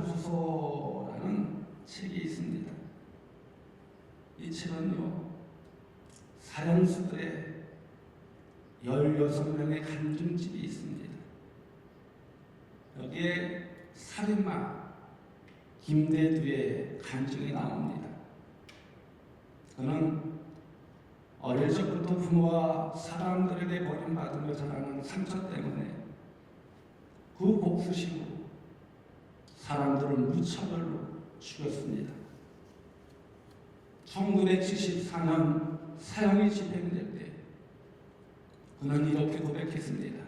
주소서라는 책이 있습니다. 이 책은요, 사형수들의 16명의 간증집이 있습니다. 여기에 살인마 김대두의 간증이 나옵니다. 그는 어릴 적부터 부모와 사람들에게 버림받은 것이라는 상처 때문에 그 복수심으로 사람들을 무차별로 죽였습니다. 1974년 사형이 집행될 때 그는 이렇게 고백했습니다.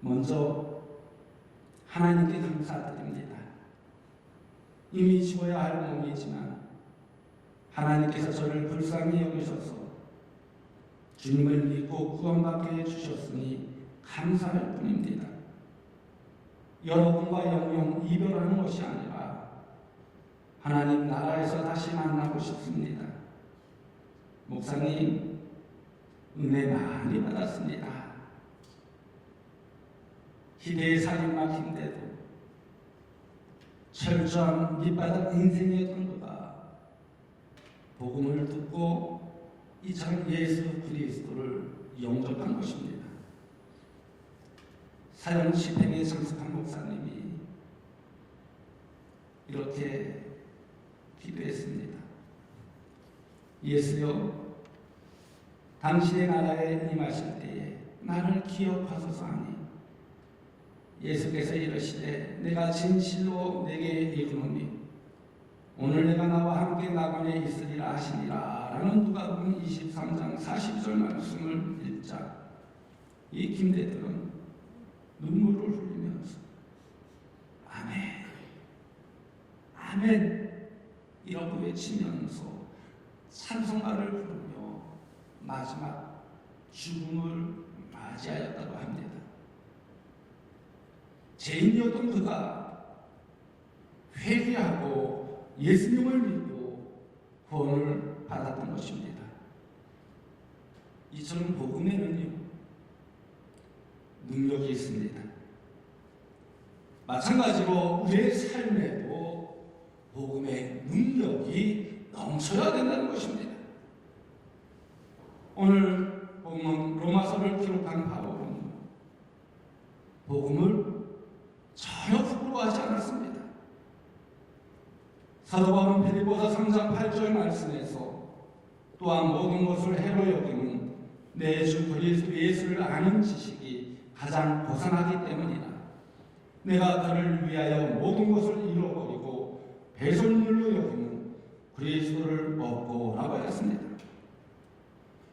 먼저 하나님께 감사드립니다. 이미 죽어야 할 몸이지만 하나님께서 저를 불쌍히 여기셔서 주님을 믿고 구원받게 해주셨으니 감사할 뿐입니다. 여러분과 영영 이별하는 것이 아니라 하나님 나라에서 다시 만나고 싶습니다. 목사님, 은혜 많이 받았습니다. 희대의 살인마 김대두, 철저한 밑바닥 인생이었던 그가 복음을 듣고 이처럼 예수 그리스도를 영접한 것입니다. 사형 집행에 참석한 목사님이 이렇게 기도했습니다. 예수여, 당신의 나라에 임하실 때에 나를 기억하소서 하니 예수께서 이르시되 내가 진실로 내게 이르노니 오늘 내가 나와 함께 낙원에 있으리라 하시니라 라는 누가복음 23장 40절 말씀을 읽자 이 김대두는 눈물을 흘리면서 아멘, 아멘 이라고 외치면서 찬송가를 부르며 마지막 죽음을 맞이하였다고 합니다. 죄인이었던 그가 회개하고 예수님을 믿고 구원을 받았던 것입니다. 이처럼 복음에는요, 능력이 있습니다. 마찬가지로 우리의 삶에도 복음의 능력이 넘쳐야 된다는 것입니다. 오늘 보면 로마서를 기록한 바울은 복음을 전혀 부끄러워하지 않았습니다. 사도 바울은 빌립보서 3장 8절 말씀에서 또한 모든 것을 해로 여기는 내 주 그리스도 예수를 아는 지식이 가장 고상하기 때문이라 내가 그를 위하여 모든 것을 잃어버리고 배설물로 여기는 그리스도를 얻고 라고 했습니다.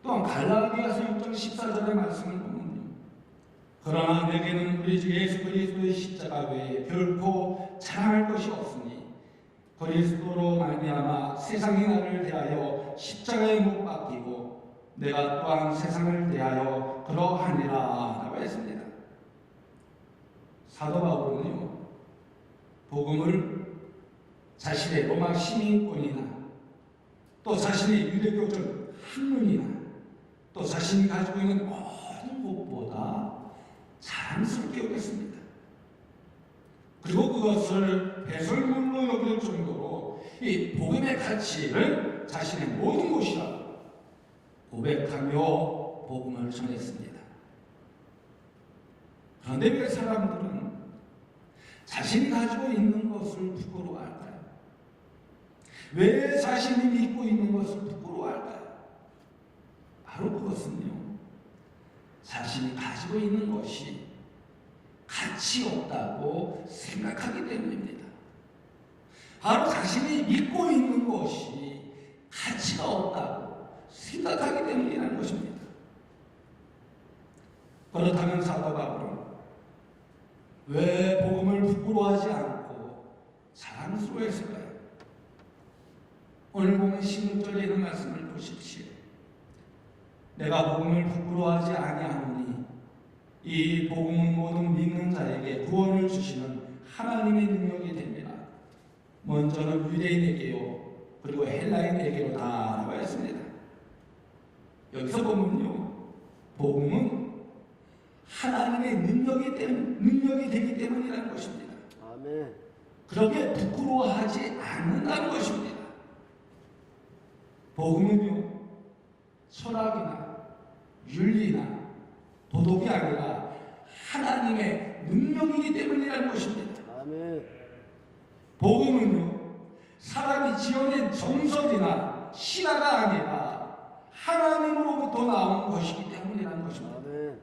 또한 갈라디아서 6장 14절의 말씀을 보면요, 그러나 내게는 우리 주 예수 그리스도의 십자가 외에 결코 자랑할 것이 없으니 그리스도로 말미암아 세상이 나를 대하여 십자가에 못 박히고 내가 또한 세상을 대하여 그러하니라 라고 했습니다. 사도 바울은요, 복음을 자신의 로마 시민권이나 또 자신의 유대교적 학문이나 또 자신이 가지고 있는 모든 것보다 자랑스럽게 여겼습니다. 그리고 그것을 배설물로 여길 정도로 이 복음의 가치를 자신의 모든 것이라고 고백하며 복음을 전했습니다. 그런데 왜 사람들은 자신이 가지고 있는 것을 부끄러워할까요? 왜 자신이 믿고 있는 것을 부끄러워할까요? 바로 그것은요, 자신이 가지고 있는 것이 가치 없다고 생각하기 때문입니다. 바로 자신이 믿고 있는 것이 가치가 없다고 생각하기 때문이라는 것입니다. 그렇다면 사도 바울은 왜 복음을 부끄러워하지 않고 자랑스러워했을까요? 오늘 보면 16절에 있는 말씀을 보십시오. 내가 복음을 부끄러워하지 아니하노니 이 복음은 모든 믿는 자에게 구원을 주시는 하나님의 능력이 됩니다. 먼저는 유대인에게요, 그리고 헬라인에게로다 라고 했습니다. 여기서 보면요, 복음은 하나님의 능력이 되기 때문이라는 것입니다. 아멘. 그렇게 부끄러워하지 않는다는 것입니다. 복음은요, 철학이나 윤리나 도덕이 아니라 하나님의 능력이기 때문이라는 것입니다. 아멘. 복음은요, 사람이 지어낸 정설이나 신화가 아니라 하나님으로부터 나온 것이기 때문이라는 것입니다. 아멘.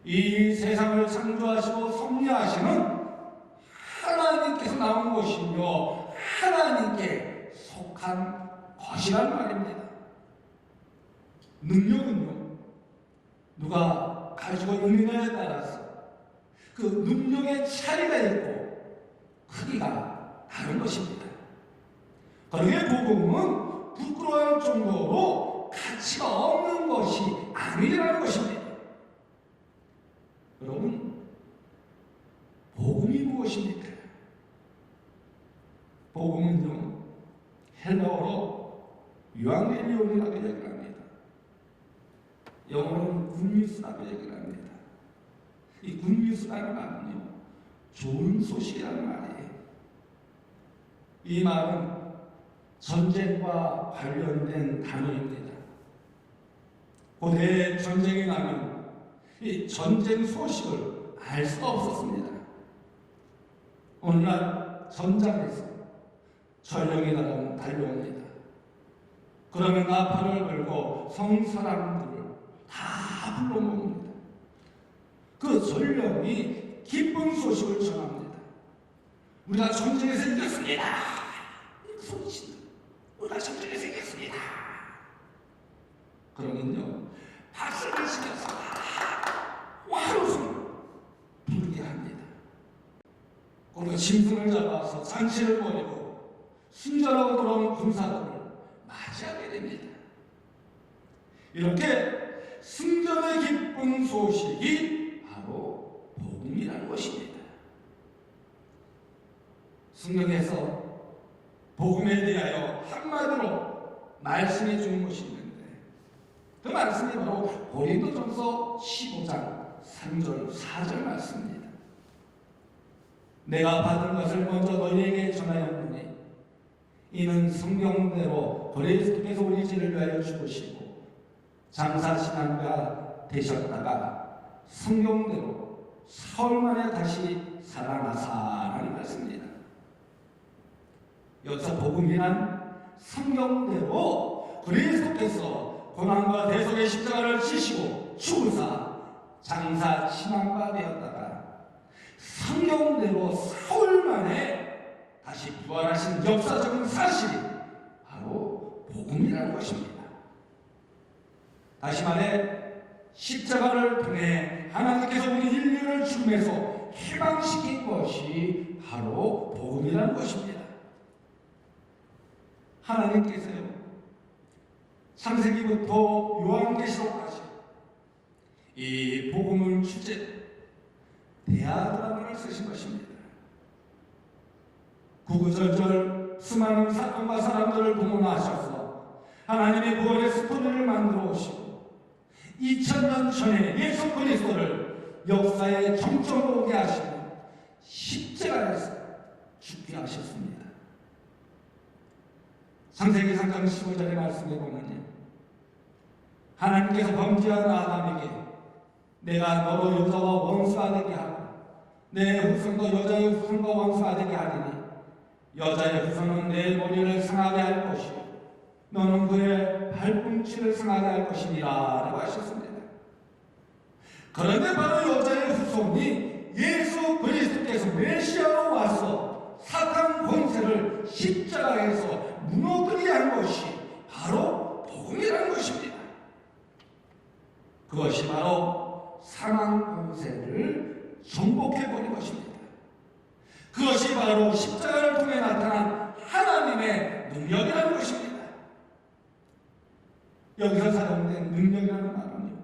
이 세상을 창조하시고 섭리하시는 하나님께서 나온 것이며 하나님께 속한 것이란 말입니다. 능력은요, 누가 가지고 있느냐에 따라서 그 능력의 차이가 있고 크기가 다른 것입니다. 그러기에 복음은 부끄러울 정도로 가치가 없는 것이 아니라는 것입니다. 여러분, 복음이 무엇입니까? 복음은요, 헬라어로 유앙겔리온이라고 얘기를 합니다. 영어로는 굿뉴스라고 얘기를 합니다. 이 굿뉴스라는 말은요, 좋은 소식이라는 말이에요. 이 말은 전쟁과 관련된 단어입니다. 고대 전쟁이 나면 이 전쟁 소식을 알 수가 없었습니다. 오늘날 전장에서 전령이 달려옵니다. 그러면 나팔을 불고 성사람들을 다 불러 모읍니다. 그 전령이 기쁜 소식을 전합니다. 우리가 전쟁에서 이겼습니다. 소리친다. 우리가 전쟁에서 이겼습니다. 그러면요, 박수를 치면서 환호성을 부르게 합니다. 그리고 짐승을 잡아서 잔치를 벌이고 순전하고 돌아온 군사들을 맞이하게 됩니다. 이렇게 승전의 기쁜 소식이 바로 복음이라는 것입니다. 성경에서 복음에 대하여 한마디로 말씀해 주는 것이 있는데 그 말씀이 바로 고린도전서 15장 3절 4절 말씀입니다. 내가 받은 것을 먼저 너희에게 전하였느니 이는 성경대로 그리스도께서 우리 죄를 위하여 죽으시고 장사신앙가 되셨다가 성경대로 사흘 만에 다시 살아나사라는 말씀입니다. 여기서 복음이란 성경대로 그리스도께서 고난과 대속의 십자가를 지시고 죽으사 장사 신앙가 되었다가 성경대로 사흘 만에 다시 부활하신 역사적인 사실이 바로 복음이라는 것입니다. 다시 말해 십자가를 통해 하나님께서 우리 인류를 죽음에서 해방시킨 것이 바로 복음이라는 것입니다. 하나님께서요, 창세기부터 요한계시록까지 이 복음을 주제로 대하드라마를 쓰신 것입니다. 구구절절 수많은 사건과 사람들을 동원하셔서 하나님의 구원의 스토리를 만들어 오시고 2000년 전에 예수 그리스도를 역사의 정점으로 오게 하시고 십자가에서 죽게 하셨습니다. 창세기 3장 15절의 말씀에 보면요, 하나님께서 범죄한 아담에게 내가 너로 여자와 원수가 되게 하고 내 후손도 여자의 후손과 원수가 되게 하리니 여자의 후손은 내 머리를 상하게 할 것이요 너는 그의 발꿈치를 상하게 할 것이니라 라고 하셨습니다. 그런데 바로 여자의 후손이 예수 그리스도께서 메시아로 와서 사탄 권세를 십자가에서 무너뜨리게 한 것이 바로 복음이라는 것입니다. 그것이 바로 사망 권세를 정복해버린 것입니다. 그것이 바로 십자가를 통해 나타난 하나님의 능력이라는 것입니다. 여기서 사용된 능력이라는 말은요,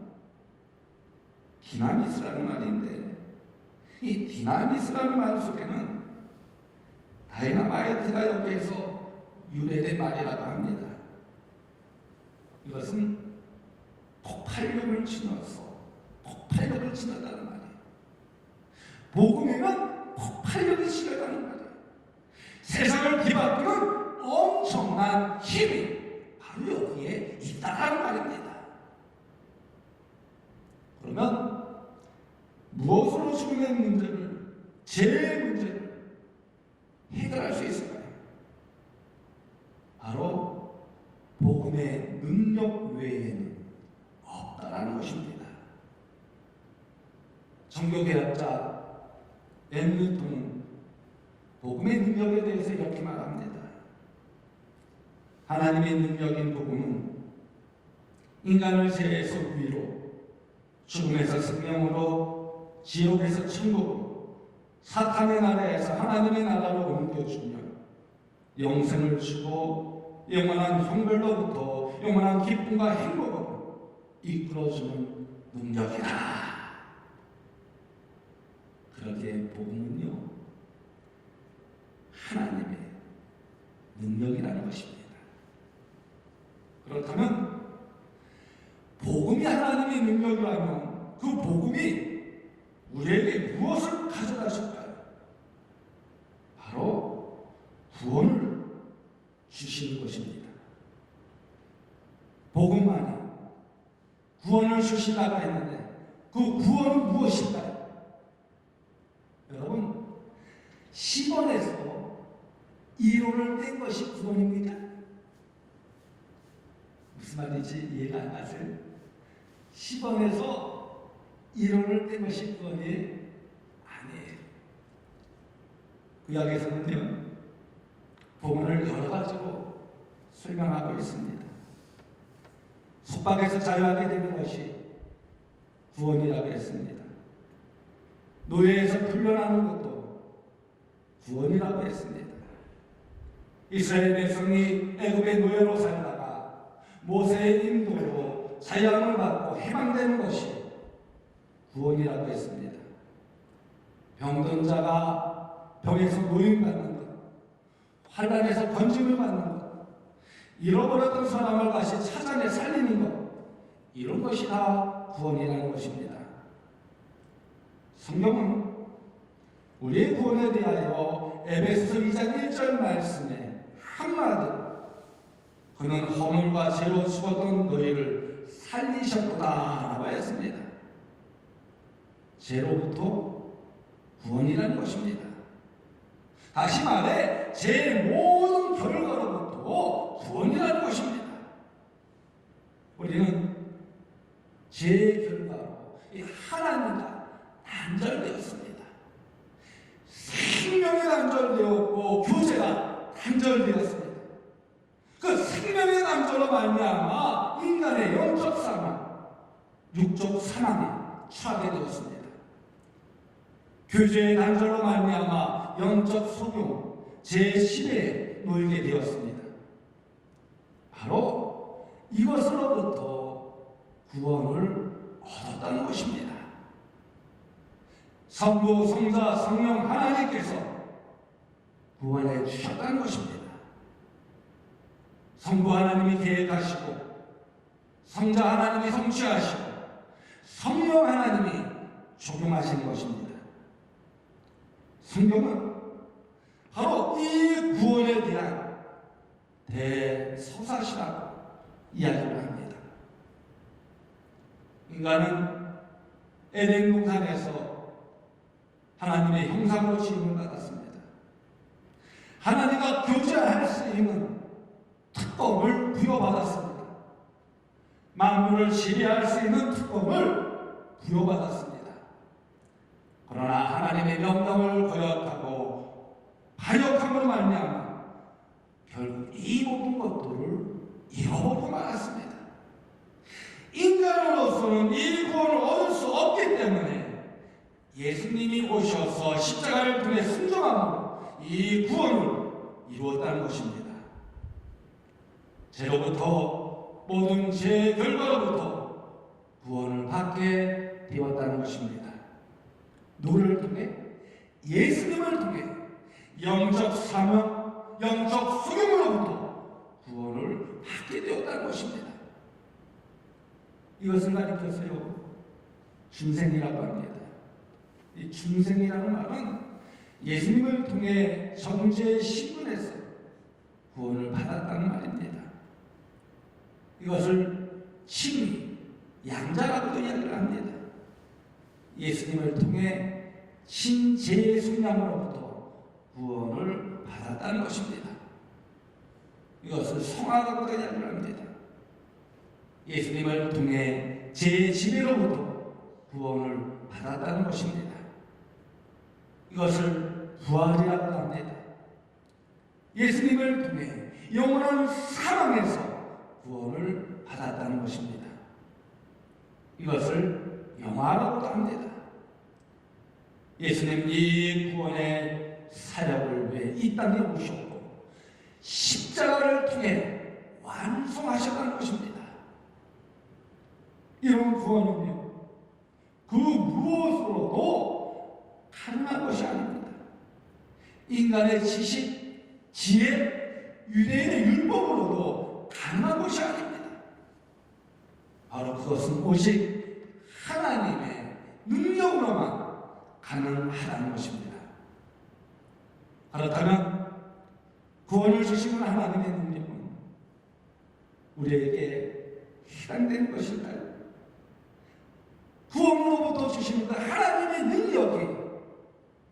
디나미스라는 말인데 이 디나미스라는 말 속에는 다이너마이트가 여기에서 유래된 말이라고 합니다. 이것은 폭발력을 지녔다는 말이에요. 복음에는 폭발력이 실려가는 말이에요. 세상을 뒤바꾸는 엄청난 힘이 바로 여기에 있다는 말입니다. 그러면 무엇으로 죽음의 문제를, 죄의 문제를 해결할 수 있을까요? 바로 복음의 능력 외에는 없다라는 것입니다. 종교개혁자 엠뉴턴은 복음의 능력에 대해서 이렇게 말합니다. 하나님의 능력인 복음은 인간을 죄에서 위로, 죽음에서 생명으로, 지옥에서 천국으로, 사탄의 나라에서 하나님의 나라로 옮겨주며 영생을 주고 영원한 형벌로부터 영원한 기쁨과 행복으로 이끌어주는 능력이다. 그렇게 복음은요, 하나님의 능력이라는 것입니다. 그렇다면 복음이 하나님의 능력이라면 그 복음이 우리에게 무엇을 가져다 줄까요? 바로 구원을 주시는 것입니다. 복음만이 구원을 주신다고 했는데 그 구원은 무엇일까요? 여러분, 10원에서 1원을 뗀 것이 구원입니까? 무슨 말인지 이해가 안 가세요? 10원에서 1원을 뗀 것이 구원이 아니에요. 구약에서는요, 복음을 여러 가지로 설명하고 있습니다. 속박에서 자유하게 되는 것이 구원이라고 했습니다. 노예에서 풀려나는 것도 구원이라고 했습니다. 이스라엘 백성이 애굽의 노예로 살다가 모세의 인도로 자유함을 받고 해방되는 것이 구원이라고 했습니다. 병든 자가 병에서 노임받는 것, 환난에서 건짐을 받는 것, 잃어버렸던 사람을 다시 찾아내 살리는 것, 이런 것이 다 구원이라는 것입니다. 성경은 우리의 구원에 대하여 에베소서 2장 1절 말씀에 한마디로 그는 허물과 죄로 죽었던 너희를 살리셨구나라고 했습니다. 죄로부터 구원이라는 것입니다. 다시 말해 죄의 모든 결과로부터 구원이라는 것입니다. 우리는 죄의 결과로 하나님과 단절되었습니다. 생명이 단절되었고 교제가 단절되었습니다. 그 생명의 단절로 말미암아 인간의 영적 사망, 육적 사망에 처하게 되었습니다. 교제의 단절로 말미암아 영적 소경, 제10에 놓이게 되었습니다. 바로 이것으로부터 구원을 얻었다는 것입니다. 성부, 성자, 성령 하나님께서 구원해 주셨다는 것입니다. 성부 하나님이 계획하시고, 성자 하나님이 성취하시고, 성령 하나님이 적용하시는 것입니다. 성경은 바로 이 구원에 대한 대서사시라고 이야기를 합니다. 인간은 에덴 동산에서 하나님의 형상으로 지음을 받았습니다. 하나님과 교제할 수 있는 특권을 부여받았습니다. 만물을 지배할 수 있는 특권을 부여받았습니다. 그러나 하나님의 명령을 거역하고 반역함으로 말미암아 결국 이 모든 것들을 잃어버리고 말았습니다. 인간으로서는 이 구원을 얻을 수 없기 때문에 예수님이 오셔서 십자가를 통해 순종함으로 이 구원을 이루었다는 것입니다. 죄로부터, 모든 죄의 결과로부터 구원을 받게 되었다는 것입니다. 누구를 통해? 예수님을 통해 영적 사명, 영적 소경으로부터 구원을 받게 되었다는 것입니다. 이것을 가리켜서요, 중생이라고 합니다. 이 중생이라는 말은 예수님을 통해 정죄 신분에서 구원을 받았다는 말입니다. 이것을 칭의, 양자라고도 이야기를 합니다. 예수님을 통해 신제순양으로부터 구원을 받았다는 것입니다. 이것을 성화라고도 이야기를 합니다. 예수님을 통해 제 지배로부터 구원을 받았다는 것입니다. 이것을 부활이라고 합니다. 예수님을 통해 영원한 사망에서 구원을 받았다는 것입니다. 이것을 영화라고도 합니다. 예수님 이 구원의 사역을 위해 이 땅에 오셨고 십자가를 통해 완성하셨다는 것입니다. 이런 구원은요, 그 무엇으로도 가능한 것이 아닙니다. 인간의 지식, 지혜, 유대인의 율법으로도 가능한 것이 아닙니다. 바로 그것은 오직 하나님의 능력으로만 가능하다는 것입니다. 그렇다면 구원을 주시는 하나님의 능력은 우리에게 해당되는 것일까요? 구원으로부터 주시는 그 하나님의 능력이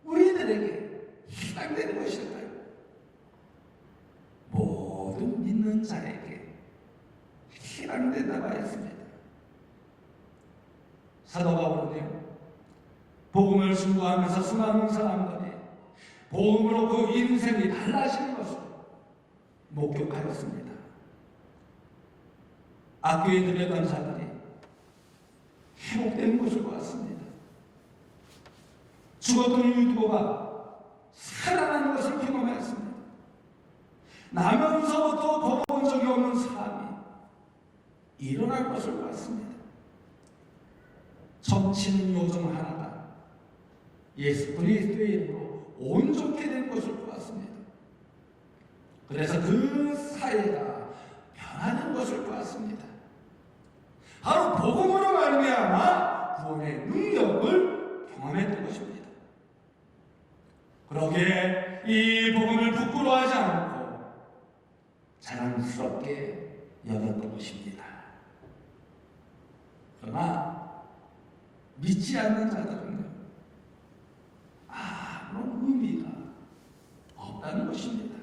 우리들에게 해당되는 것일까요? 모든 믿는 자에게 해당된다고 했습니다. 사도 바울은요, 복음을 증거하면서 수많은 사람들이 복음으로 그 인생이 달라지는 것을 목격하였습니다. 악교에 들여간 자들이 회복되는 것을 보았습니다. 죽었던 유두가 살아나는 것을 경험했습니다. 나면서부터 본 적이 없는 사람이 일어날 것을 보았습니다. 정치는 요정 하나가 예수 그리스도의 이름으로 온전케 된 것을 보았습니다. 그래서 그 사회가 변하는 것을 보았습니다. 바로 복음으로 말미암아 구원의 능력을 경험했던 것입니다. 그러기에 이 복음을 부끄러워하지 않고 자랑스럽게 여겼던 것입니다. 그러나 믿지 않는 자들은요, 아무런 의미가 없다는 것입니다.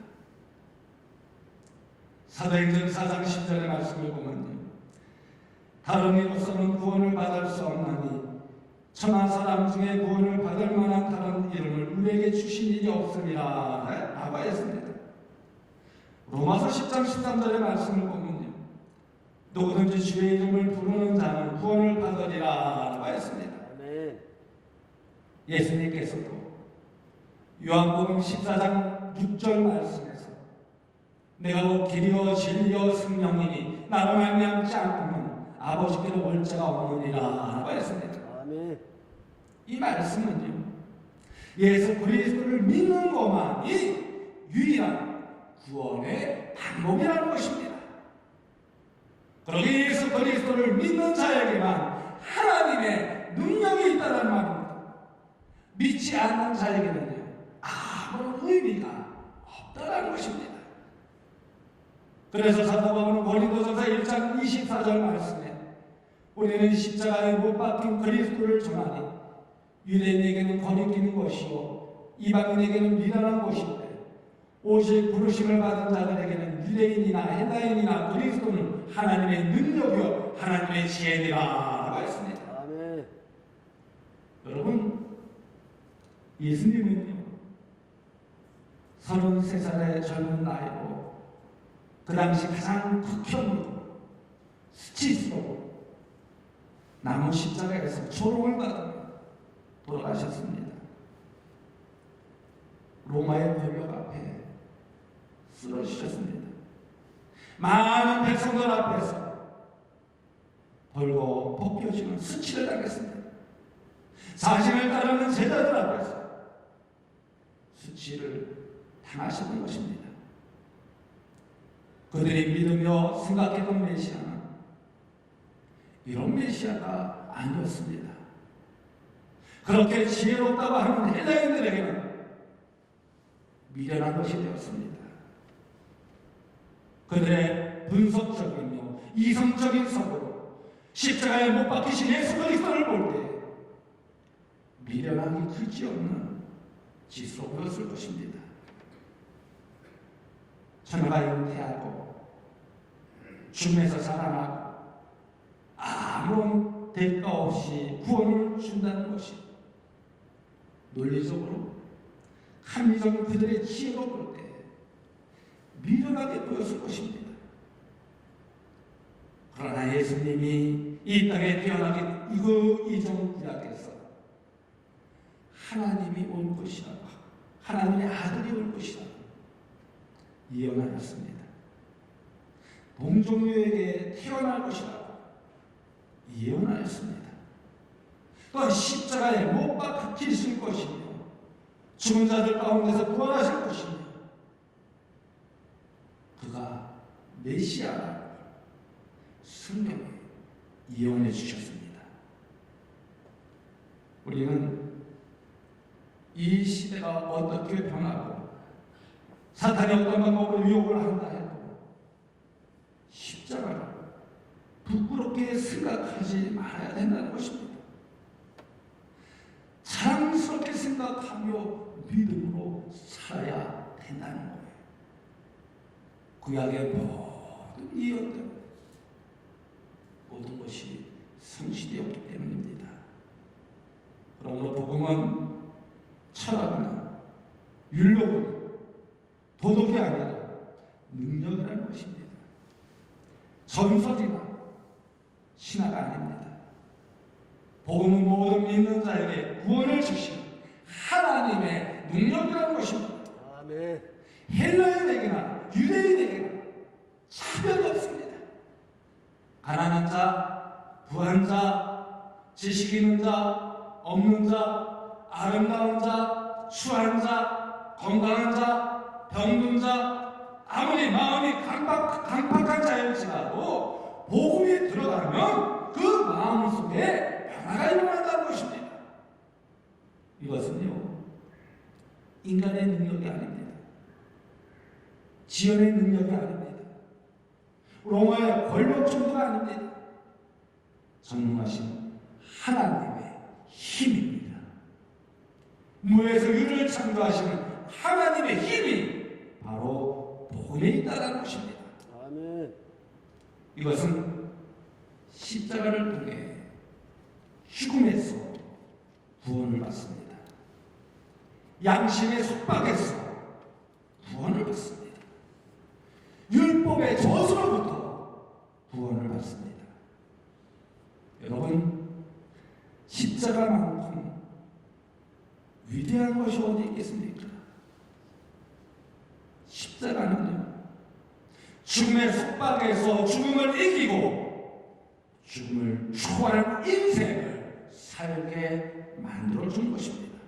사도행전 4장 10절의 말씀을 보면요, 다른 이로서는 구원을 받을 수 없나니 천하 사람 중에 구원을 받을 만한 다른 이름을 우리에게 주신 일이 없음이라 라고 했습니다. 로마서 10장 13절의 말씀을 보면요, 누구든지 주의 이름을 부르는 자는 구원을 받으리라 라고 했습니다. 예수님께서도 요한복음 14장 6절 말씀에서 내가 곧 길이요 진리요 생명이니 나로 말미암지 않고는 아버지께로 올 자가 없느니라 라고 했습니다. 아멘. 이 말씀은요, 예수 그리스도를 믿는 것만이 유일한 구원의 방법이라는 것입니다. 그러기 예수 그리스도를 믿는 자에게만 하나님의 능력이 있다는 말입니다. 믿지 않는 자에게는요, 아무런 의미가 없다는 것입니다. 그래서 사도 바울은 고린도전서 1장 24절 말씀에 우리는 십자가에 못 박힌 그리스도를 전하니 유대인에게는 거리끼는 것이요 이방인에게는 미련한 것인데 오직 부르심을 받은 자들에게는 유대인이나 헬라인이나 그리스도는 하나님의 능력이요 하나님의 지혜니라 라고 했습니다. 아멘. 여러분, 예수님은요 33살의 젊은 나이로 그 당시 가장 극혐으로 수치스러워 나무 십자가에서 조롱을 받으며 돌아가셨습니다. 로마의 권력 앞에 쓰러지셨습니다. 많은 백성들 앞에서 벌고 벗겨지는 수치를 당했습니다. 자신을 따르는 제자들 앞에서 수치를 당하셨던 것입니다. 그들이 믿으며 생각했던 메시아는 이런 메시아가 아니었습니다. 그렇게 지혜롭다고 하는 헬라인들에게는 미련한 것이 되었습니다. 그들의 분석적이며 이성적인 사고로 십자가에 못 박히신 예수 그리스도를 볼 때 미련함이 그지없는 짓으로 보였을 것입니다. 천하가 잉태하고 죽음에서 살아나고 아무런 대가 없이 구원을 준다는 것이 논리적으로 합리적인 그들의 지혜로 볼 때 미련하게 보였을 것입니다. 그러나 예수님이 이 땅에 태어나기 이전 구약에서 하나님이 올 것이라고, 하나님의 아들이 올 것이라고 예언하였습니다. 동정녀에게 태어날 것이라고 예언하였습니다. 또한 십자가에 못 박히실 것이며 죽은 자들 가운데서 부활하실 것이며 그가 메시아라고 성경에 예언해 주셨습니다. 우리는 이 시대가 어떻게 변하고 사탄이 어떤 방법으로 유혹을 한다 해도 십자가를 부끄럽게 생각하지 말아야 된다는 것입니다. 자랑스럽게 생각하며 믿음으로 살아야 된다는 거예요. 구약의 모든 예언대로 모든 것이 성취되었기 때문입니다. 그러므로 복음은 철학이나 율법이나 도덕이 아니라 능력이라는 것입니다. 전설이나 신화가 아닙니다. 복음은 모든 믿는 자에게 구원을 주시는 하나님의 능력이라는 것입니다. 아멘. 헬라인에게나 유대인에게나 차별이 없습니다. 가난한 자, 부한 자, 지식 있는 자, 없는 자, 아름다운 자, 추한 자, 건강한 자, 병든 자, 아무리 마음이 강팍한 자일지라도 복음이 들어가면 그 마음 속에 변화가 일어난다는 것입니다. 이것은요, 인간의 능력이 아닙니다. 지연의 능력이 아닙니다. 로마의 권력 정도가 아닙니다. 전능하신 하나님의 힘입니다. 무에서 유를 창조하시는 하나님의 힘이 바로 복음에 있다는 것입니다. 아멘. 이것은 십자가를 통해 죽음에서 구원을 받습니다. 양심의 속박에서 구원을 받습니다. 율법의 저주로부터 구원을 받습니다. 여러분, 십자가만큼 위대한 것이 어디 있겠습니까? 십자가는요, 죽음의 속박에서 죽음을 이기고 죽음을 초월한 인생을 살게 만들어준 것입니다.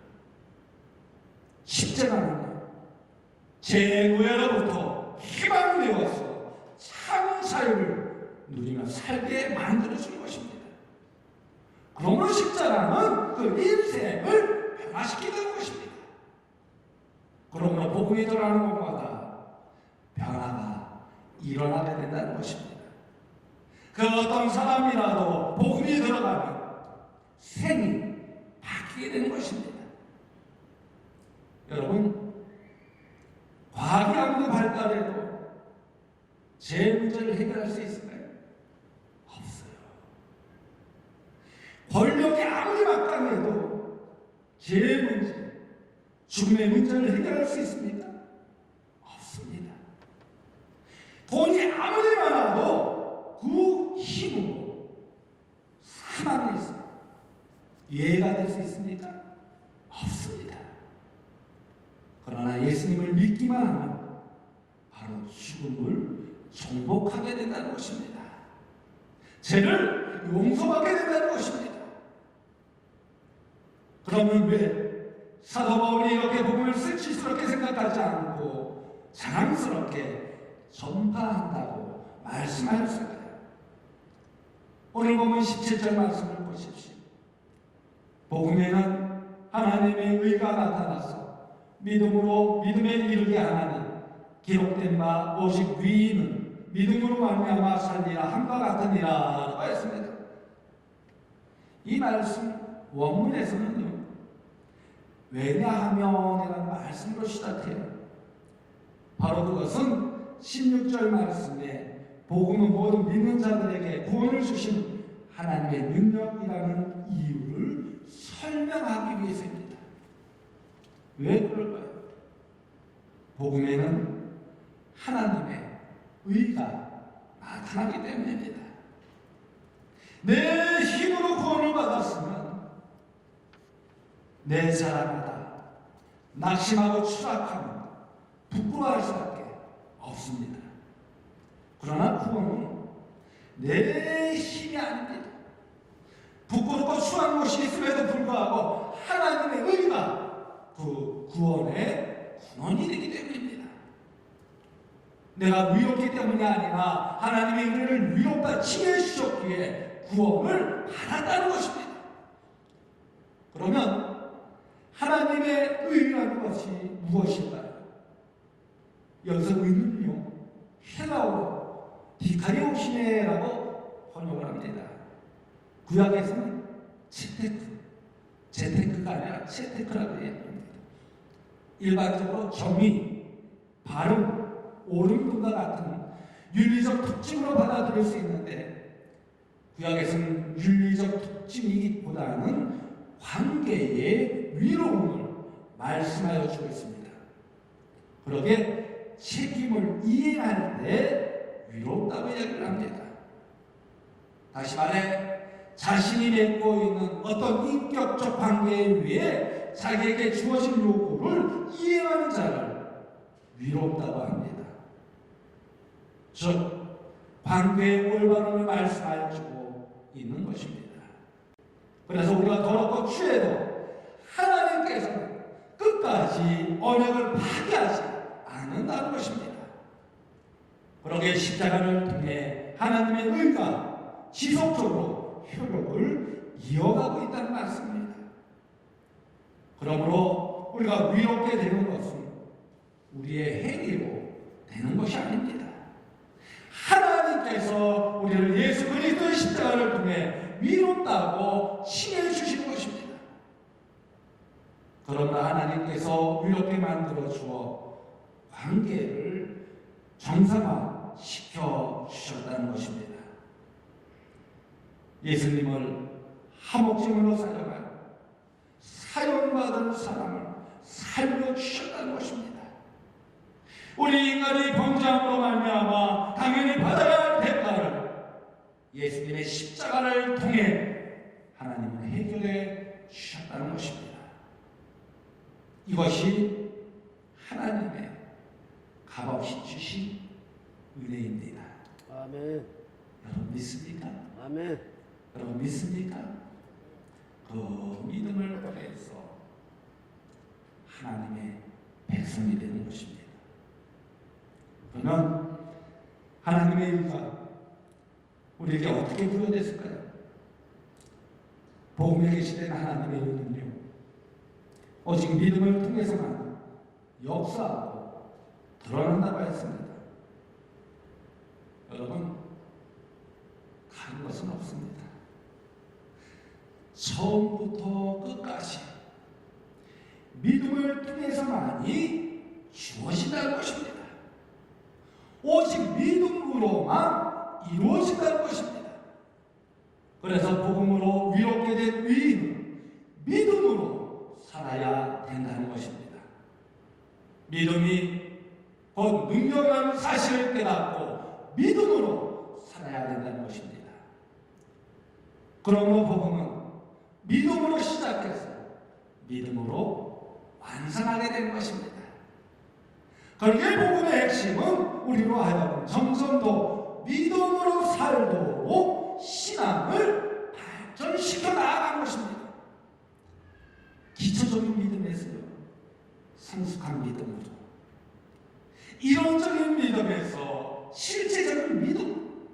십자가는요, 죄고에로부터 희망을 내어서 참 자유를 누리며 살게 만들어준 것입니다. 그러므로 십자가는 그 인생을 변화시키는 것입니다. 그러므로 복음이 들어가는 곳마다 변화가 일어나게 된다는 것입니다. 그 어떤 사람이라도 복음이 들어가면 생이 바뀌게 되는 것입니다. 여러분, 과학이 아무리 발달해도 제 문제를 해결할 수 있을까요? 없어요. 권력이 아무리 막강해도 제 문제, 죽음의 문제를 해결할 수 있습니까? 없습니다. 돈이 아무리 많아도 그 힘으로 사망에서 예가 될 수 있습니까? 없습니다. 그러나 예수님을 믿기만 하면 바로 죽음을 정복하게 된다는 것입니다. 죄를 용서받게 된다는 것입니다. 그러면 왜 사도 바울이 이렇게 복음을 수치스럽게 생각하지 않고 자랑스럽게 전파한다고 말씀하였을까요? 오늘 보면 17절 말씀을 보십시오. 복음에는 하나님의 의가 나타나서 믿음으로 믿음에 이르게 하나니 기록된 바 오직 위인은 믿음으로 말미암아 살리라 함과 같으니라 했습니다. 이 말씀 원문에서는요, 왜냐하면이라는 말씀으로 시작해요. 바로 그것은 16절 말씀에 복음은 모든 믿는 자들에게 구원을 주신 하나님의 능력이라는 이유를 설명하기 위해서입니다. 왜 그럴까요? 복음에는 하나님의 의가 나타나기 때문입니다. 내 힘으로 구원을 받았으면 내 자랑하다 낙심하고 추락하면 부끄러워할 수밖에 없습니다. 그러나 구원은 내 힘이 아닙니다. 부끄럽고 추한 것이 있음에도 불구하고 하나님의 의가 그 구원의 근원이 되기 때문입니다. 내가 위롭기 때문이 아니라 하나님의 은혜를 위롭다 칭해 주셨기에 구원을 받았다는 것입니다. 그러면 하나님의 의라는 것이 무엇일까요? 여기서 의는요, 헬라어로 디카리오시네라고 번역을 합니다. 구약에서는 제테크가 아니라 체테크라고 얘기합니다. 일반적으로 정의, 발음, 옳은 등과 같은 윤리적 특징으로 받아들일 수 있는데, 구약에서는 윤리적 특징이기보다는 관계의 위로움을 말씀하여 주고 있습니다. 그러게 책임을 이행할 때 위롭다고 이야기를 합니다. 다시 말해 자신이 맺고 있는 어떤 인격적 관계에 의해 자기에게 주어진 요구를 이행하는 자를 위롭다고 합니다. 즉 관계의 올바름을 말씀하여 주고 있는 것입니다. 그래서 우리가 더럽고 취해도 하나님께서는 끝까지 언약을 파기하지 않는다는 것입니다. 그러기에 십자가를 통해 하나님의 의가 지속적으로 효력을 이어가고 있다는 말씀입니다. 그러므로 우리가 위롭게 되는 것은 우리의 행위로 되는 것이 아닙니다. 하나님께서 우리를 예수 그리스도의 십자가를 통해 위롭다고 칭해 주신 것입니다. 그러나 하나님께서 위롭게 만들어 주어 관계를 정상화시켜 주셨다는 것입니다. 예수님을 하목제물로 사용하여 사용받은 사람을 살려주셨다는 것입니다. 우리 인간이 범죄함으로 말미암아 당연히 받아야 할 대가를 예수님의 십자가를 통해 하나님은 해결해 주셨다는 것입니다. 이것이 하나님의 값없이 주신 은혜입니다. 아멘. 여러분 믿습니까? 아멘. 여러분 믿습니까? 그 믿음을 통해서 하나님의 백성이 되는 것입니다. 그러면 하나님의 의가 우리에게 어떻게 부여됐을까요? 복음에 계시된 하나님의 의는요, 오직 믿음을 통해서만 역사하고 드러난다고 했습니다. 여러분, 다른 것은 없습니다. 처음부터 끝까지 믿음을 통해서만이 주어진다는 것입니다. 오직 믿음으로만 이루어진다는 것입니다. 그래서 복음으로 위롭게 된 의인은 믿음으로 살아야 된다는 것입니다. 믿음이 곧 능력이라는 사실을 깨닫고 믿음으로 살아야 된다는 것입니다. 그러므로 복음은 믿음으로 시작해서 믿음으로 완성하게 된 것입니다. 그러기에 복음의 핵심은 우리로 하여금 점점 더 믿음으로 살도록 신앙을 발전시켜 나아간 것입니다. 기초적인 믿음에서요, 성숙한 믿음으로, 이론적인 믿음에서 실제적인 믿음,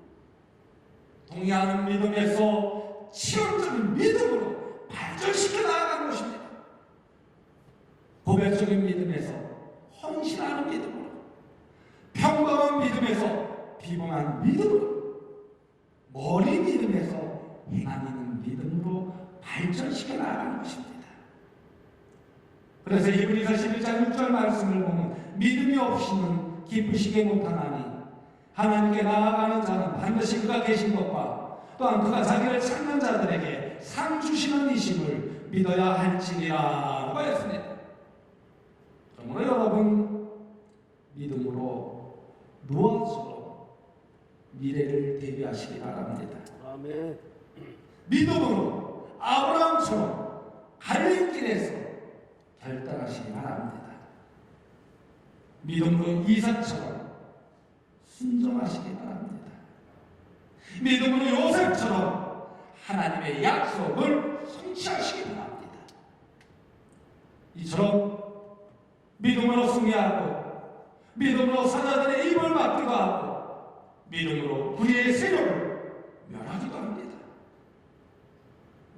동의하는 믿음에서 실험적인 믿음으로 발전시켜 나아간 것입니다. 고백적인 믿음에서 헌신하는 믿음으로, 평범한 믿음에서 비범한 믿음으로, 머리 믿음에서 행함 있는 믿음으로 발전시켜 나가는 것입니다. 그래서 히브리서 11장 6절 말씀을 보면 믿음이 없이는 기쁘시게 못하나니 하나님께 나아가는 자는 반드시 그가 계신 것과 또한 그가 자기를 찾는 자들에게 상 주시는 이심을 믿어야 할지니라고 했습니다. 그러므로 여러분, 믿음으로 노아처럼 미래를 대비하시기 바랍니다. 아멘. 믿음으로 아브라함처럼 갈림길에서 결단하시기 바랍니다. 믿음으로 이삭처럼 순종하시기 바랍니다. 믿음으로 요셉처럼 하나님의 약속을 성취하시기 바랍니다. 이처럼 믿음으로 승리하고 믿음으로 사자들의 입을 막기도 하고 믿음으로 불의의 세력을 멸하기도 합니다.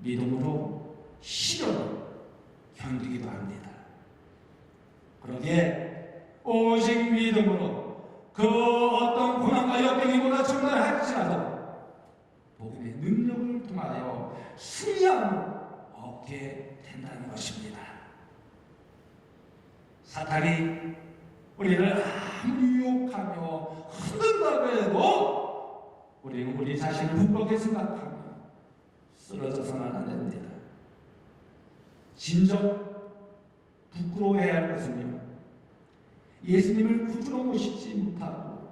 믿음으로 시련을 견디기도 합니다. 그러기에 오직 믿음으로 그 어떤 고난과 역경이보다 중단할지라도 복음의 능력을 통하여 승리함을 얻게 된다는 것입니다. 사탄이 우리를 아무리 유혹하며 흔든다고 해도 우리는 우리 자신을 부끄럽게 생각하며 쓰러져서는 안 됩니다. 진정 부끄러워해야 할 것은요, 예수님을 구주로 모시지 못하고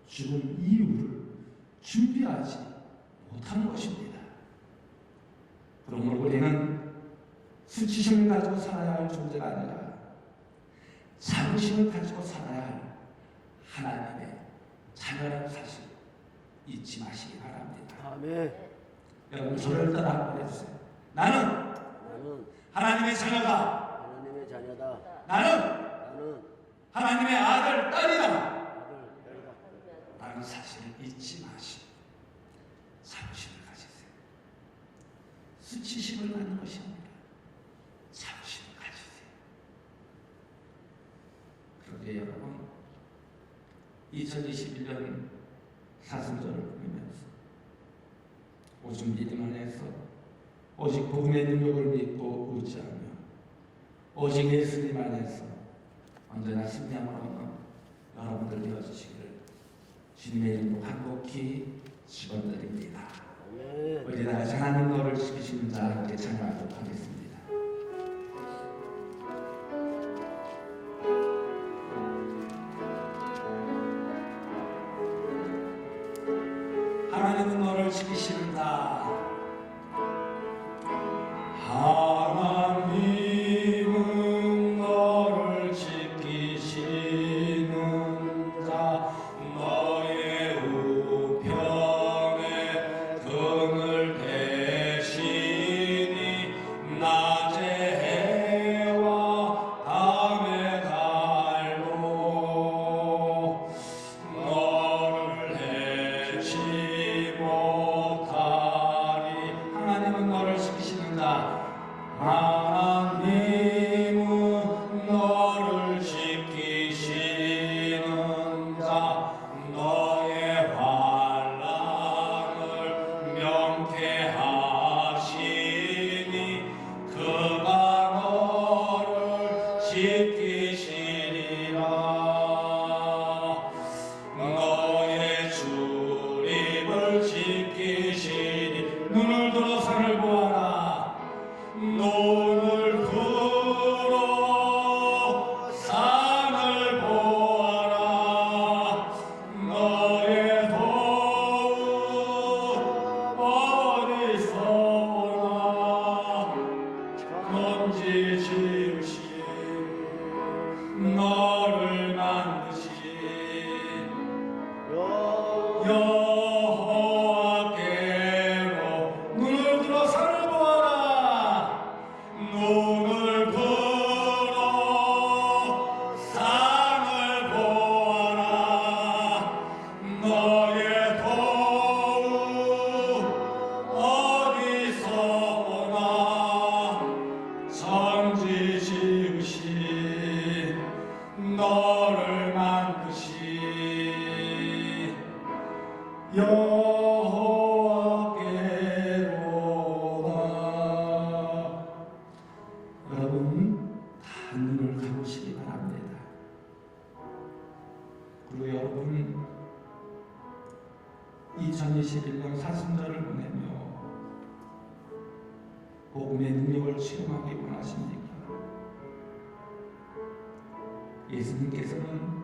죽은 이유를 준비하지 못하는 것입니다. 그러므로 우리는 수치심을 가지고 살아야 할 존재가 아니라 자부심을 가지고 살아야 할 하나님의 자녀라는 사실 잊지 마시기 바랍니다. 아멘. 여러분, 저를 따라 한번 해주세요. 나는 하나님의 자녀다. 하나님의 자녀다. 나는 하나님의 아들, 딸이다. 라는 사실을 잊지 마시고 자부심을 가지세요. 수치심을 갖는 것이 아니라 자부심을 가지세요. 그런데 여러분, 2021년 사순절을 보면서 오직 믿음 안에서 오직 복음의 능력을 믿고 의지하며 오직 예수님 안에서 언제나 승리함으로 여러분들 되어주시기를 주님의 이름으로 간곡히 축원드립니다. 우리 다 하나님 너를 지키시는 자 함께 찬양하도록 하겠습니다. 하나님은 너를 지키시는 자. 하나님은 너를 지키시는 자. 너의 우편에 등을 대시니 낮의 해와 밤의 달도 너를 해치 못하리. 하나님은 너를 지키시는 자. 하나님은 너를 지키시는 너를 만드신 여호와께로다. 여러분 다 눈을 감으시기 바랍니다. 그리고 여러분 2021년 사순절을 보내며 복음의 능력을 체험하기 원하십니까? 예수님께서는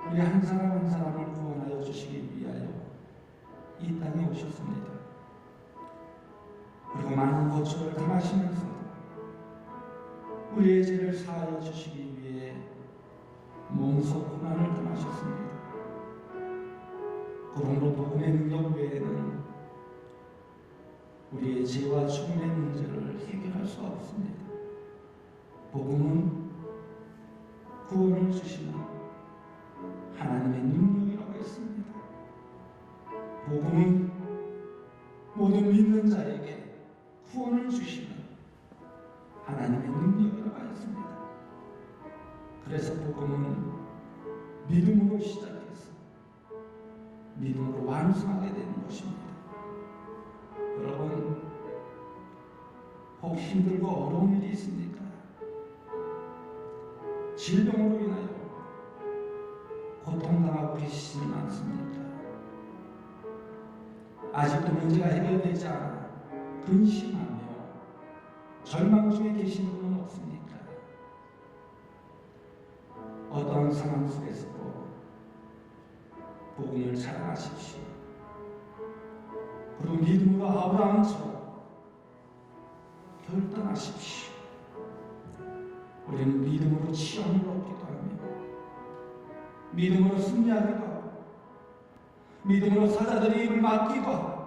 우리 한 사람 한 사람을 구원하여 주시기 위하여 이 땅에 오셨습니다. 그리고 많은 고초를 당하시면서도 우리의 죄를 사하여 주시기 위해 몸소 고난을 당하셨습니다. 그러므로 복음의 능력 외에는 우리의 죄와 죽음의 문제를 해결할 수 없습니다. 복음은 구원을 주시는 하나님의 능력이라고 했습니다. 복음은 모든 믿는 자에게 구원을 주시는 하나님의 능력이라고 하였습니다. 그래서 복음은 믿음으로 시작해서 믿음으로 완성하게 되는 것입니다. 여러분, 혹 힘들고 어려운 일이 있습니까? 질병으로 인하여 고통당하고 계시지 않습니까? 아직도 문제가 해결되지 않아 근심하며 절망 중에 계신 분은 없습니까? 어떠한 상황 속에서도 복음을 자랑하십시오. 그리고 믿음으로 아브라함처럼 결단하십시오. 우리는 믿음으로 치욕을 얻기도 하며 믿음으로 승리하기도 하고 믿음으로 사자들의 입을 막기도 하고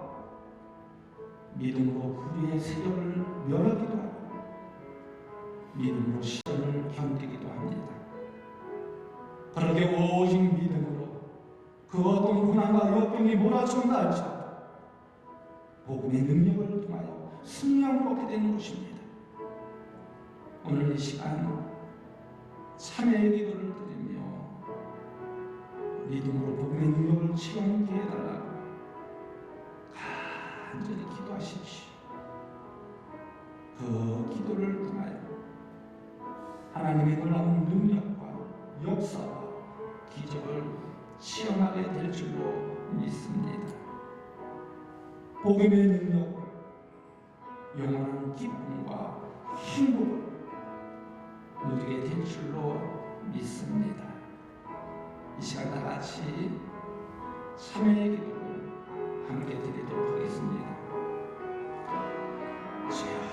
믿음으로 우리의 세력을 멸하기도 하고 믿음으로 시련을 견디기도 합니다. 그렇게 오직 믿음으로 그 어떤 고난과 역경이 몰아쳐온다 할지라도 복음의 능력을 통하여 승리함을 얻게 되는 것입니다. 오늘 이 시간 참회의 기도를 드리며 믿음으로 복음의 능력을 체험하게 해달라고 간절히 기도하십시오. 그 기도를 통하여 하나님의 놀라운 능력과 역사와 기적을 체험하게 될 줄로 믿습니다. 복음의 능력, 영원한 기쁨과 행복을 누리게 될 줄로 믿습니다. 이 시간 다 같이 참회의 기도를 함께 드리도록 하겠습니다. 주여,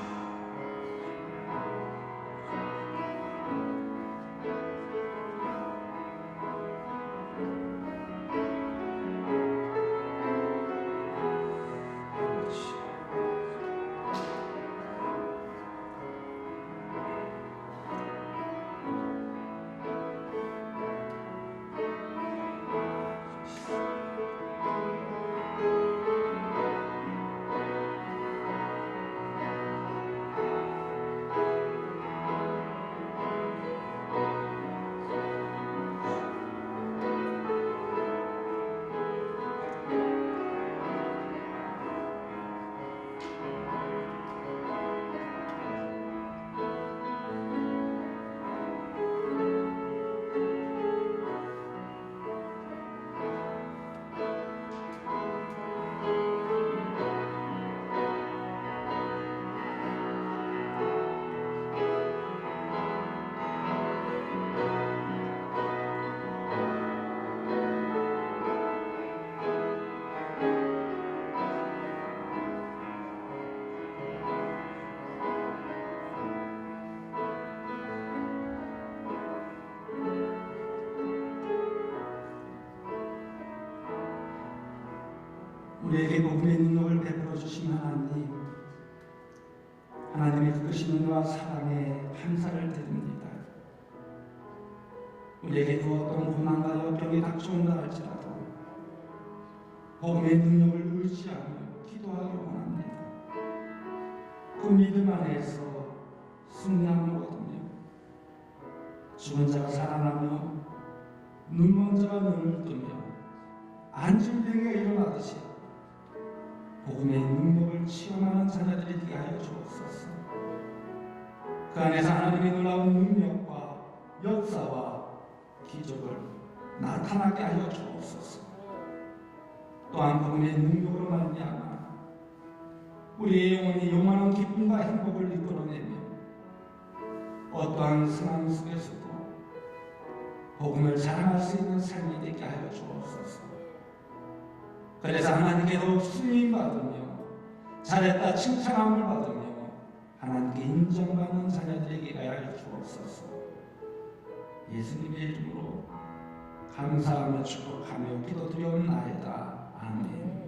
우리에게 복음의 능력을 베풀어 주신 하나님, 하나님의 그 크신 은혜와 사랑에 감사를 드립니다. 우리에게 그 어떤 고난과 역경이 닥쳐온다 할지라도 복음의 능력을 의지하며 기도하기 원합니다. 그 믿음 안에서 승리함을 얻으며 죽은 자가 살아나며 눈먼 자가 눈을 뜨며 앉은 병이가 일어나듯이 복음의 능력을 체험하는 자녀들이 되게 하여 주옵소서. 그 안에서 하나님의 놀라운 능력과 역사와 기적을 나타나게 하여 주옵소서. 또한 복음의 능력으로 말미암아 우리의 영혼이 영원한 기쁨과 행복을 이끌어내며 어떠한 상황 속에서도 복음을 자랑할 수 있는 삶이 되게 하여 주옵소서. 그래서 하나님께 더욱 승인받으며 잘했다 칭찬함을 받으며 하나님께 인정받는 자녀들에게 하여 주옵소서. 예수님의 이름으로 감사하며 축복하며 기도드리옵나이다. 아멘.